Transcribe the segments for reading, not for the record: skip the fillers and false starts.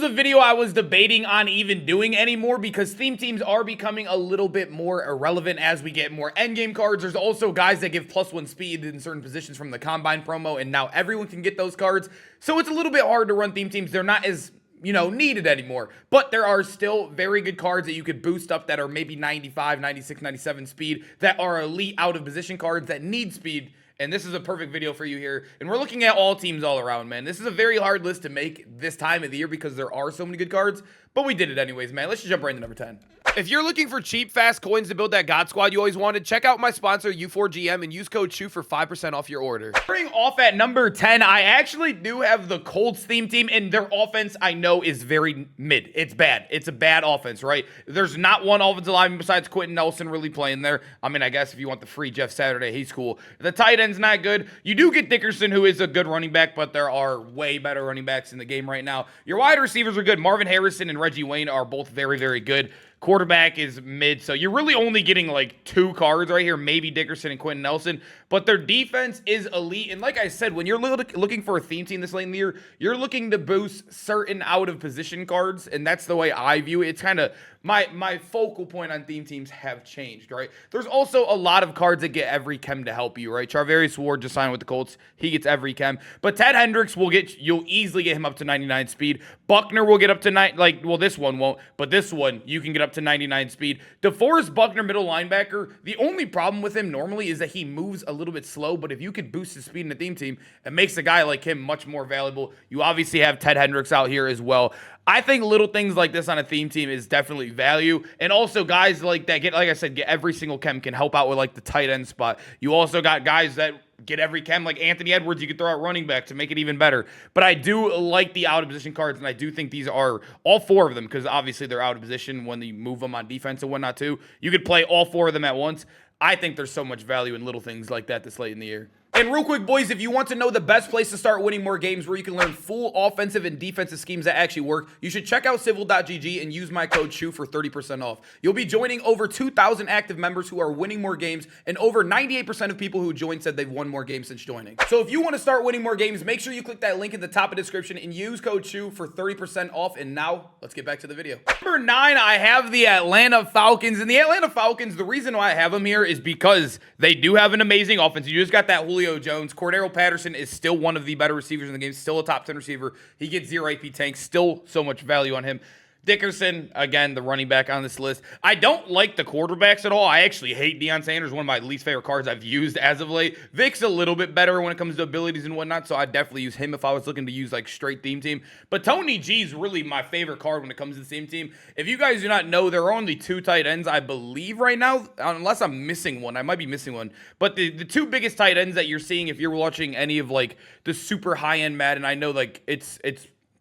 a video I was debating on even doing anymore because theme teams are becoming a little bit more irrelevant as we get more endgame cards. There's also guys that give +1 speed in certain positions from the Combine promo, and now everyone can get those cards. So it's a little bit hard to run theme teams. They're not as, needed anymore. But there are still very good cards that you could boost up that are maybe 95, 96, 97 speed that are elite out of position cards that need speed. And this is a perfect video for you here. And we're looking at all teams all around, man. This is a very hard list to make this time of the year because there are so many good cards. But we did it anyways, man. Let's just jump right into number 10. If you're looking for cheap, fast coins to build that God Squad you always wanted, check out my sponsor, U4GM, and use code SHOE for 5% off your order. Starting off at number 10, I actually do have the Colts theme team, and their offense, I know, is very mid. It's bad. It's a bad offense, right? There's not one offensive lineman besides Quentin Nelson really playing there. I mean, I guess if you want the free Jeff Saturday, he's cool. The tight end's not good. You do get Dickerson, who is a good running back, but there are way better running backs in the game right now. Your wide receivers are good. Marvin Harrison and Reggie Wayne are both very, very good. Quarterback is mid, so you're really only getting like 2 cards right here, maybe Dickerson and Quentin Nelson, but their defense is elite. And like I said, when you're looking for a theme team this late in the year, you're looking to boost certain out of position cards, and that's the way I view it. It's kind of my focal point on theme teams have changed, right? There's also a lot of cards that get every chem to help you, right? Charvarius Ward just signed with the Colts. He gets every chem. But Ted Hendricks you'll easily get him up to 99 speed. Buckner will get up to this one won't, but this one you can get up to 99 speed. DeForest Buckner, middle linebacker, the only problem with him normally is that he moves a little bit slow, but if you could boost his speed in the theme team, it makes a guy like him much more valuable. You obviously have Ted Hendricks out here as well. I think little things like this on a theme team is definitely value. And also guys like that get every single chem can help out with like the tight end spot. You also got guys that get every chem like Anthony Edwards. You could throw out running back to make it even better. But I do like the out of position cards, and I do think these are all 4 of them because obviously they're out of position when you move them on defense and whatnot too. You could play all 4 of them at once. I think there's so much value in little things like that this late in the year. And real quick, boys, if you want to know the best place to start winning more games where you can learn full offensive and defensive schemes that actually work, you should check out civil.gg and use my code SHOE for 30% off. You'll be joining over 2,000 active members who are winning more games, and over 98% of people who joined said they've won more games since joining. So if you want to start winning more games, make sure you click that link in the top of the description and use code SHOE for 30% off. And now, let's get back to the video. Number 9, I have the Atlanta Falcons. And the Atlanta Falcons, the reason why I have them here is because they do have an amazing offense. You just got that Julio Jones. Cordero Patterson is still one of the better receivers in the game, still a top 10 receiver. He gets 0 AP tank, still so much value on him. Dickerson, again, the running back on this list. I don't like the quarterbacks at all. I actually hate Deion Sanders, one of my least favorite cards I've used as of late. Vic's a little bit better when it comes to abilities and whatnot, so I'd definitely use him if I was looking to use like straight theme team. But Tony G is really my favorite card when it comes to the theme team. If you guys do not know, there are only 2 tight ends, I believe, right now, unless I'm missing one. I might be missing one. But the 2 biggest tight ends that you're seeing if you're watching any of like the super high-end Madden, I know like it's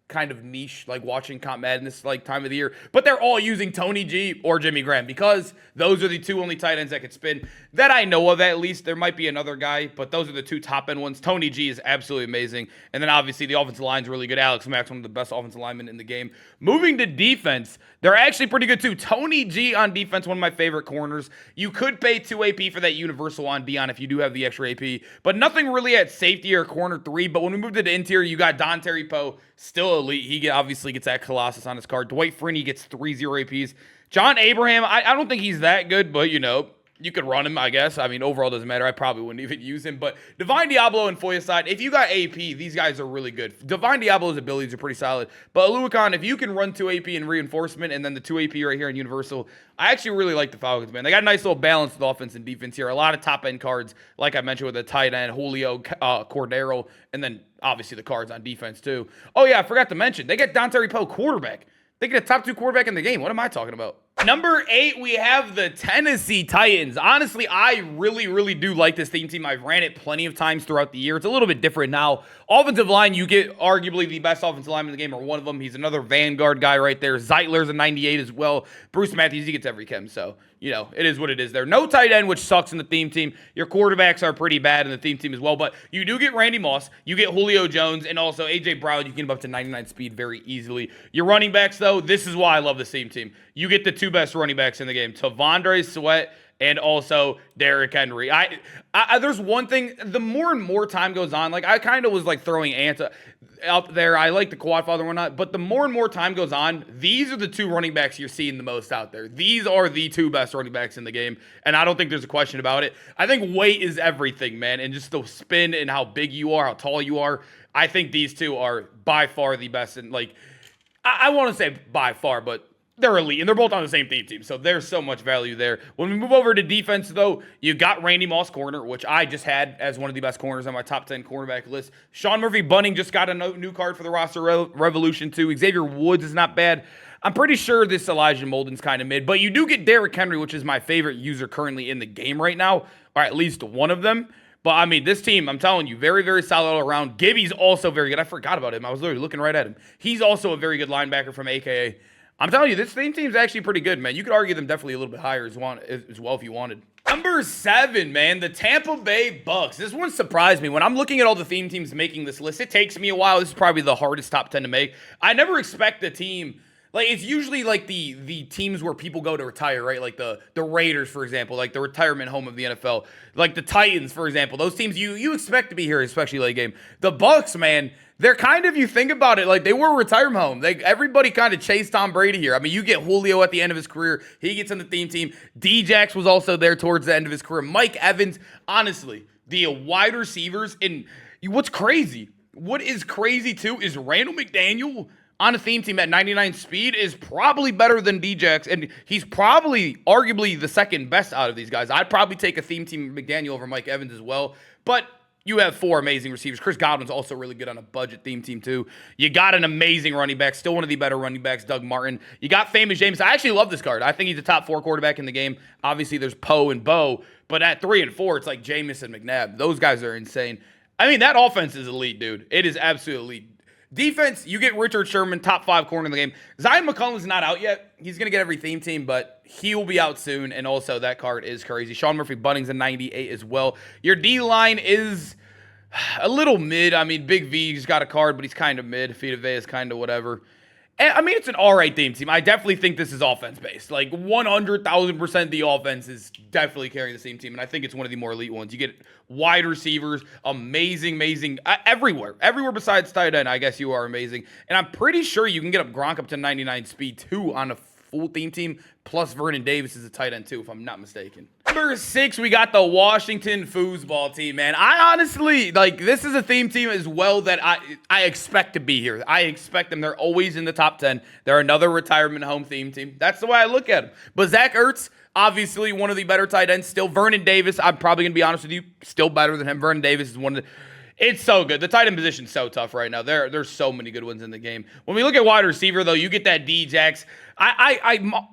kind of niche, like watching Comp Madden this like time of the year, but they're all using Tony G or Jimmy Graham because those are the 2 only tight ends that could spin that I know of. At least there might be another guy, but those are the 2 top end ones. Tony G is absolutely amazing, and then obviously the offensive line's really good. Alex Mack's one of the best offensive linemen in the game. Moving to defense, they're actually pretty good too. Tony G on defense, one of my favorite corners. You could pay 2 AP for that universal on Deion if you do have the extra AP, but nothing really at safety or corner 3. But when we move to the interior, you got Don Terry Poe, still elite. He obviously gets that Colossus on his card. Dwight Freeney gets 3 0 APs. John Abraham, I don't think he's that good, but you could run him, I guess. I mean, overall doesn't matter. I probably wouldn't even use him. But Divine Diablo and Foya side, if you got AP, these guys are really good. Divine Diablo's abilities are pretty solid. But Aluakon, if you can run 2 AP in reinforcement and then the 2 AP right here in Universal, I actually really like the Falcons, man. They got a nice little balance with offense and defense here. A lot of top-end cards, like I mentioned, with the tight end, Julio, Cordero, and then obviously the cards on defense too. Oh, yeah, I forgot to mention, they get Don Terry Poe, quarterback. They get a top 2 quarterback in the game. What am I talking about? Number 8, we have the Tennessee Titans. Honestly, I really, really do like this theme team. I've ran it plenty of times throughout the year. It's a little bit different now. Offensive line, you get arguably the best offensive lineman in the game, or one of them. He's another Vanguard guy right there. Zeitler's a 98 as well. Bruce Matthews, he gets every chem, so, it is what it is there. No tight end, which sucks in the theme team. Your quarterbacks are pretty bad in the theme team as well, but you do get Randy Moss, you get Julio Jones, and also A.J. Brown. You can get him up to 99 speed very easily. Your running backs, though, this is why I love this theme team. You get the 2 two best running backs in the game, Tavondre Sweat and also Derrick Henry. I there's one thing, the more and more time goes on, like I kind of was like throwing ants out there. I like the quad father and whatnot, but the more and more time goes on, these are the two running backs you're seeing the most out there. These are the two best running backs in the game, and I don't think there's a question about it. I think weight is everything, man, and just the spin and how big you are, how tall you are. I think these two are by far the best, and like I want to say by far, but they're elite, and they're both on the same team. So there's so much value there. When we move over to defense, though, you got Randy Moss corner, which I just had as one of the best corners on my top 10 cornerback list. Sean Murphy-Bunting just got a new card for the roster revolution, too. Xavier Woods is not bad. I'm pretty sure this Elijah Molden's kind of mid, but you do get Derrick Henry, which is my favorite user currently in the game right now, or at least one of them. But, I mean, this team, I'm telling you, very, very solid all around. Gibby's also very good. I forgot about him. I was literally looking right at him. He's also a very good linebacker from AKA. I'm telling you, this same team's actually pretty good, man. You could argue them definitely a little bit higher as well if you wanted. Number 7, man, the Tampa Bay Bucks. This one surprised me. When I'm looking at all the theme teams making this list, it takes me a while. This is probably the hardest top 10 to make. I never expect a team... Like, it's usually, like, the teams where people go to retire, right? Like, the Raiders, for example, like, the retirement home of the NFL. Like, the Titans, for example. Those teams you expect to be here, especially late game. The Bucks, man, they're kind of, you think about it, like, they were a retirement home. Everybody kind of chased Tom Brady here. I mean, you get Julio at the end of his career. He gets on the theme team. D-Jax was also there towards the end of his career. Mike Evans, honestly, the wide receivers. And what's crazy, what is crazy, too, is Randall McDaniel on a theme team at 99 speed is probably better than D-Jax, and he's probably arguably the second best out of these guys. I'd probably take a theme team McDaniel over Mike Evans as well, but you have 4 amazing receivers. Chris Godwin's also really good on a budget theme team too. You got an amazing running back, still one of the better running backs, Doug Martin. You got famous James. I actually love this card. I think he's a top 4 quarterback in the game. Obviously, there's Poe and Bo, but at 3 and 4, it's like Jameis and McNabb. Those guys are insane. I mean, that offense is elite, dude. It is absolutely elite. Defense, you get Richard Sherman, top 5 corner in the game. Zion McCollum's not out yet. He's going to get every theme team, but he will be out soon, and also that card is crazy. Sean Murphy-Bunting's a 98 as well. Your D-line is a little mid. I mean, Big V's got a card, but he's kind of mid. Fita Vea is kind of whatever. And, I mean, it's an all right theme team. I definitely think this is offense-based. Like, 100,000% the offense is definitely carrying the same team, and I think it's one of the more elite ones. You get wide receivers, amazing, everywhere. Everywhere besides tight end, I guess you are amazing. And I'm pretty sure you can get up Gronk up to 99 speed, too, on a full theme team, plus Vernon Davis is a tight end, too, if I'm not mistaken. Number 6, we got the Washington Foosball team, man. I honestly, like, this is a theme team as well that I expect to be here. I expect them. They're always in the top 10. They're another retirement home theme team. That's the way I look at them. But Zach Ertz, obviously one of the better tight ends still. Vernon Davis, I'm probably going to be honest with you, still better than him. Vernon Davis is one of the... It's so good. The tight end position's so tough right now. There's so many good ones in the game. When we look at wide receiver, though, you get that D-Jax.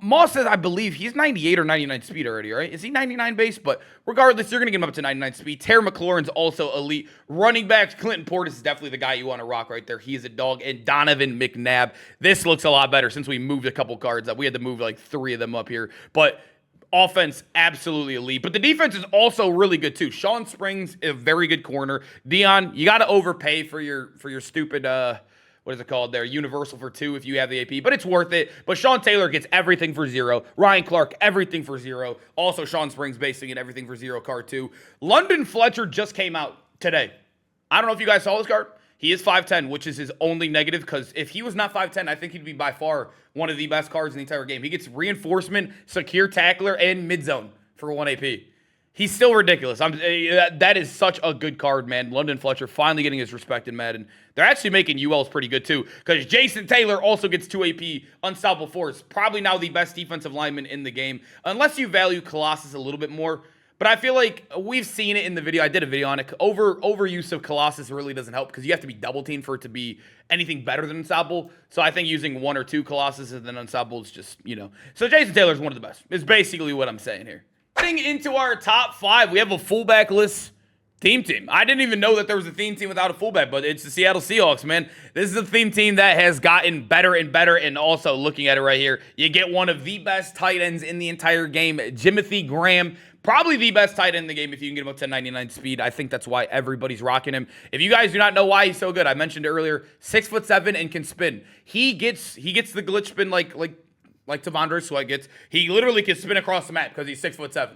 Moss says, I believe he's 98 or 99 speed already, right? Is he 99 base? But regardless, you're going to get him up to 99 speed. Terry McLaurin's also elite. Running backs, Clinton Portis is definitely the guy you want to rock right there. He is a dog. And Donovan McNabb. This looks a lot better since we moved a couple cards up. We had to move like 3 of them up here. But offense, absolutely elite. But the defense is also really good, too. Sean Springs, a very good corner. Dion, you got to overpay for your stupid, what is it called there? Universal for 2 if you have the AP. But it's worth it. But Sean Taylor gets everything for 0. Ryan Clark, everything for 0. Also, Sean Springs basing it everything for 0 card, too. London Fletcher just came out today. I don't know if you guys saw this card. He is 5'10", which is his only negative, because if he was not 5'10", I think he'd be by far one of the best cards in the entire game. He gets reinforcement, secure tackler, and mid-zone for 1 AP. He's still ridiculous. That is such a good card, man. London Fletcher finally getting his respect in Madden. They're actually making ULs pretty good, too, because Jason Taylor also gets 2 AP, unstoppable force. Probably now the best defensive lineman in the game, unless you value Colossus a little bit more. But I feel like we've seen it in the video. I did a video on it. Overuse of Colossus really doesn't help, because you have to be double teamed for it to be anything better than unstoppable. So I think using 1 or 2 Colossus and then unstoppable is just, So Jason Taylor is one of the best, is basically what I'm saying here. Getting into our top 5, we have a fullback-less theme team. I didn't even know that there was a theme team without a fullback, but it's the Seattle Seahawks, man. This is a theme team that has gotten better and better, and also looking at it right here, you get one of the best tight ends in the entire game, Jimothy Graham. Probably the best tight end in the game if you can get him up to 99 speed. I think that's why everybody's rocking him. If you guys do not know why he's so good, I mentioned it earlier, 6'7" and can spin. He gets the glitch spin like like Tavondre Sweat gets. He literally can spin across the map because he's 6'7".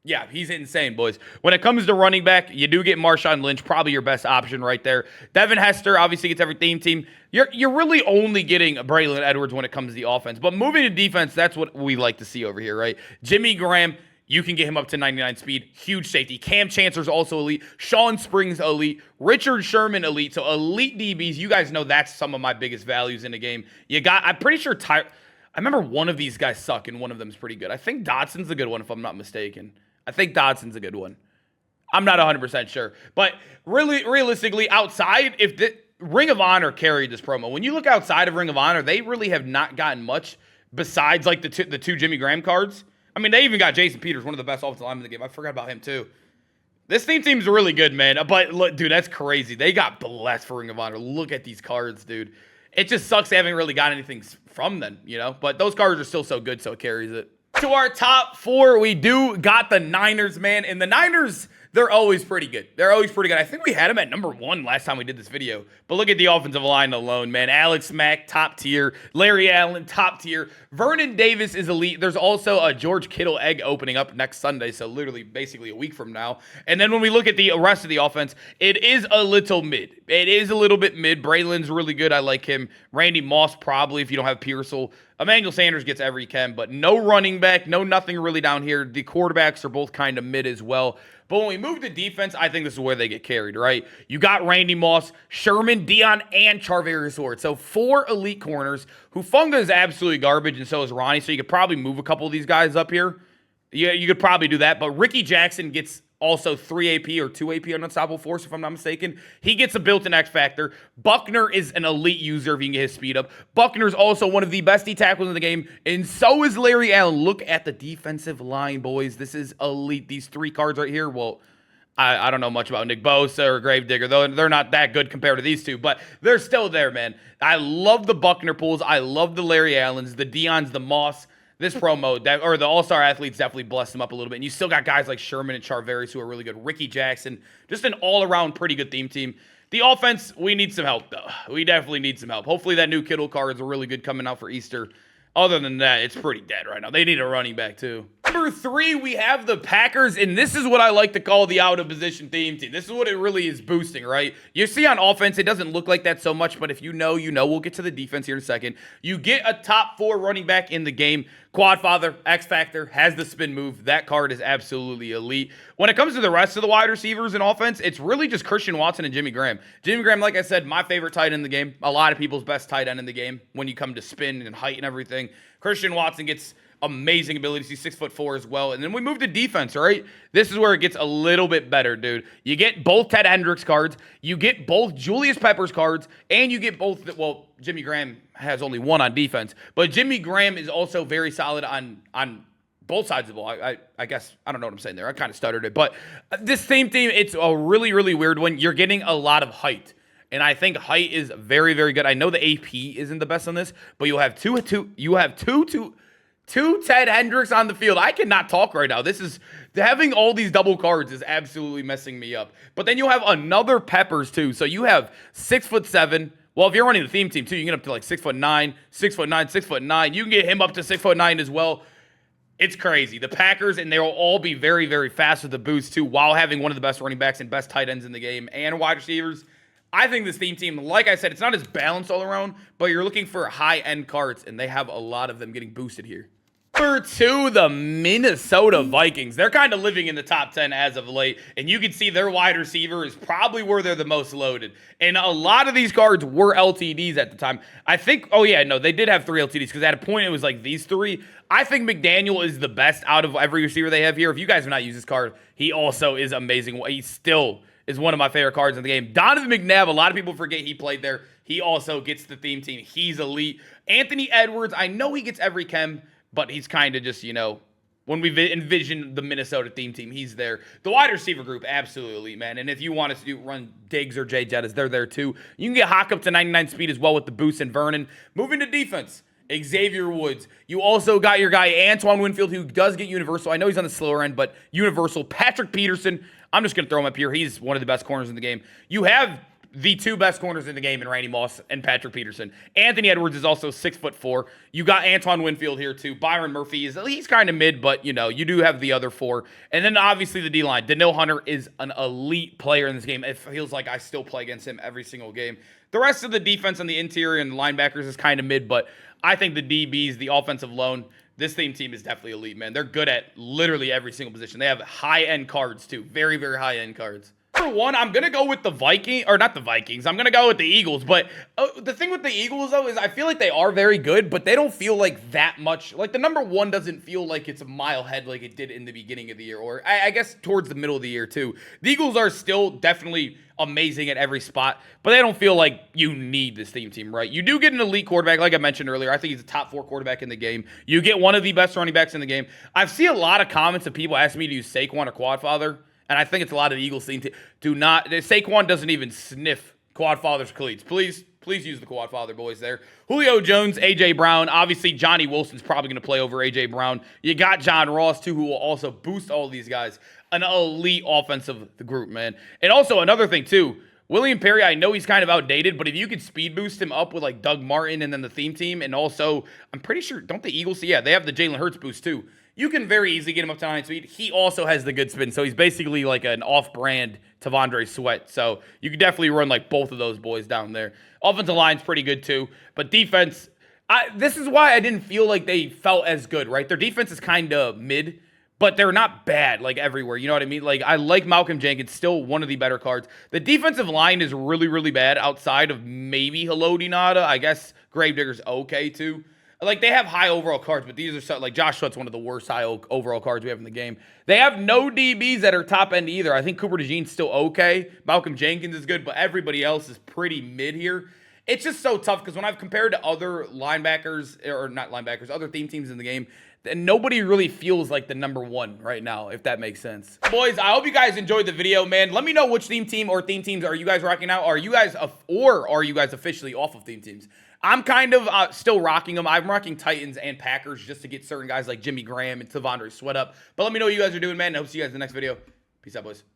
Yeah, he's insane, boys. When it comes to running back, you do get Marshawn Lynch, probably your best option right there. Devin Hester obviously gets every team. You're really only getting Braylon Edwards when it comes to the offense. But moving to defense, that's what we like to see over here, right? Jimmy Graham, you can get him up to 99 speed. Huge safety. Cam Chancellor's also elite. Sean Springs elite. Richard Sherman elite. So elite DBs. You guys know that's some of my biggest values in the game. I'm pretty sure I remember one of these guys suck and one of them is pretty good. I think Dodson's a good one if I'm not mistaken. I think Dodson's a good one. I'm not 100% sure. But really, realistically, outside, if the Ring of Honor carried this promo. When you look outside of Ring of Honor, they really have not gotten much besides like the two Jimmy Graham cards. I mean, they even got Jason Peters, one of the best offensive linemen in the game. I forgot about him, too. This team's really good, man. But, look, dude, that's crazy. They got blessed for Ring of Honor. Look at these cards, dude. It just sucks they haven't really got anything from them, you know? But those cards are still so good, so it carries it. To our top 4, we do got the Niners, man. And the Niners, they're always pretty good. They're always pretty good. I think we had them at number 1 last time we did this video. But look at the offensive line alone, man. Alex Mack, top tier. Larry Allen, top tier. Vernon Davis is elite. There's also a George Kittle egg opening up next Sunday, so literally basically a week from now. And then when we look at the rest of the offense, it is a little mid. It is a little bit mid. Braylon's really good. I like him. Randy Moss probably if you don't have Pearsall. Emmanuel Sanders gets every chem, but no running back, no nothing really down here. The quarterbacks are both kind of mid as well. But when we move to defense, I think this is where they get carried, right? You got Randy Moss, Sherman, Dion, and Charvarius Ward. So 4 elite corners. Hufunga is absolutely garbage, and so is Ronnie. So you could probably move a couple of these guys up here. Yeah, you could probably do that. But Ricky Jackson gets also 3 AP or 2 AP on Unstoppable Force, if I'm not mistaken. He gets a built-in X factor. Buckner is an elite user if you can get his speed up. Buckner's also one of the best D tackles in the game, and so is Larry Allen. Look at the defensive line, boys. This is elite. These 3 cards right here, well, I don't know much about Nick Bosa or Gravedigger, though they're not that good compared to these two, but they're still there, man. I love the Buckner pools. I love the Larry Allens, the Deons, the Moss. This promo, or the All-Star athletes definitely blessed them up a little bit. And you still got guys like Sherman and Charvarius who are really good. Ricky Jackson, just an all-around pretty good team. The offense, we need some help, though. We definitely need some help. Hopefully that new Kittle card is really good coming out for Easter. Other than that, it's pretty dead right now. They need a running back, too. Number 3, we have the Packers, and this is what I like to call the out-of-position team. This is what it really is boosting, right? You see on offense, it doesn't look like that so much, but if you know, you know. We'll get to the defense here in a second. You get a top 4 running back in the game. Quadfather, X Factor, has the spin move. That card is absolutely elite. When it comes to the rest of the wide receivers in offense, it's really just Christian Watson and Jimmy Graham. Jimmy Graham, like I said, my favorite tight end in the game. A lot of people's best tight end in the game when you come to spin and height and everything. Christian Watson gets amazing ability. He's 6'4" as well. And then we move to defense, right? This is where it gets a little bit better, dude. You get both Ted Hendricks cards. You get both Julius Peppers cards. And you get both, well, Jimmy Graham has only 1 on defense. But Jimmy Graham is also very solid on both sides of the ball. I guess, I don't know what I'm saying there. I kind of stuttered it. But this same team, it's a really, really weird one. You're getting a lot of height. And I think height is very, very good. I know the AP isn't the best on this, but you have two Ted Hendricks on the field. I cannot talk right now. Having all these double cards is absolutely messing me up. But then you have another Peppers too. So you have 6'7". Well, if you're running the theme team too, you can get up to like 6'9", 6'9", 6'9". You can get him up to 6'9" as well. It's crazy. The Packers, and they'll all be very, very fast with the boost too, while having one of the best running backs and best tight ends in the game and wide receivers. I think this theme team, like I said, it's not as balanced all around, but you're looking for high-end cards, and they have a lot of them getting boosted here. Number 2, the Minnesota Vikings. They're kind of living in the top 10 as of late, and you can see their wide receiver is probably where they're the most loaded. And a lot of these cards were LTDs at the time. I think, oh yeah, no, they did have 3 LTDs, because at a point it was like these 3. I think McDaniel is the best out of every receiver they have here. If you guys have not used this card, he also is amazing. He still is one of my favorite cards in the game. Donovan McNabb, a lot of people forget he played there. He also gets the theme team. He's elite. Anthony Edwards, I know he gets every chem, but he's kind of just, you know, when we envision the Minnesota theme team, he's there. The wide receiver group, absolutely elite, man. And if you want to run Diggs or Jay Jettas, they're there too. You can get Hawk up to 99 speed as well with the boost and Vernon. Moving to defense, Xavier Woods. You also got your guy Antoine Winfield, who does get universal. I know he's on the slower end, but universal. Patrick Peterson, I'm just going to throw him up here. He's one of the best corners in the game. You have the two best corners in the game in Randy Moss and Patrick Peterson. Anthony Edwards is also 6'4". You got Antoine Winfield here too. Byron Murphy he's kind of mid, but you do have the other four. And then obviously the D-line. Daniil Hunter is an elite player in this game. It feels like I still play against him every single game. The rest of the defense on the interior and the linebackers is kind of mid, but I think the DBs, the offensive line, this team is definitely elite, man. They're good at literally every single position. They have high-end cards too. Very, very high-end cards. For one, I'm going to go with the Vikings, or not the Vikings. I'm going to go with the Eagles. But the thing with the Eagles, though, is I feel like they are very good, but they don't feel like that much. Like, the number one doesn't feel like it's a mile ahead like it did in the beginning of the year, or I guess towards the middle of the year, too. The Eagles are still definitely amazing at every spot, but they don't feel like you need this team, right? You do get an elite quarterback, like I mentioned earlier. I think he's a top 4 quarterback in the game. You get one of the best running backs in the game. I've seen a lot of comments of people asking me to use Saquon or Quad Father. And I think it's a lot of the Eagles team do not. Saquon doesn't even sniff Quad Father's cleats. Please use the Quad Father boys there. Julio Jones, A.J. Brown. Obviously, Johnny Wilson's probably going to play over A.J. Brown. You got John Ross, too, who will also boost all of these guys. An elite offensive group, man. And also, another thing, too. William Perry, I know he's kind of outdated, but if you could speed boost him up with, like, Doug Martin and then the theme team, and also, I'm pretty sure, don't the Eagles, yeah, they have the Jalen Hurts boost, too. You can very easily get him up to 9 speed. He also has the good spin, so he's basically like an off-brand Tavondre Sweat. So you can definitely run like both of those boys down there. Offensive line's pretty good too, but defense, this is why I didn't feel like they felt as good, right? Their defense is kind of mid, but they're not bad like everywhere. You know what I mean? Like I like Malcolm Jenkins, still one of the better cards. The defensive line is really, really bad outside of maybe Haloti Ngata. I guess Gravedigger's okay too. Like, they have high overall cards, but these are so, like, Josh Sweat's one of the worst high overall cards we have in the game. They have no DBs that are top end either. I think Cooper DeJean's still okay. Malcolm Jenkins is good, but everybody else is pretty mid here. It's just so tough because when I've compared to other linebackers, or not linebackers, other teams in the game, and nobody really feels like the number one right now, if that makes sense. Boys, I hope you guys enjoyed the video, man. Let me know which team or theme teams are you guys rocking out. Are you guys officially off of theme teams? I'm kind of still rocking them. I'm rocking Titans and Packers just to get certain guys like Jimmy Graham and Tavondre Sweat up. But let me know what you guys are doing, man. I hope to see you guys in the next video. Peace out, boys.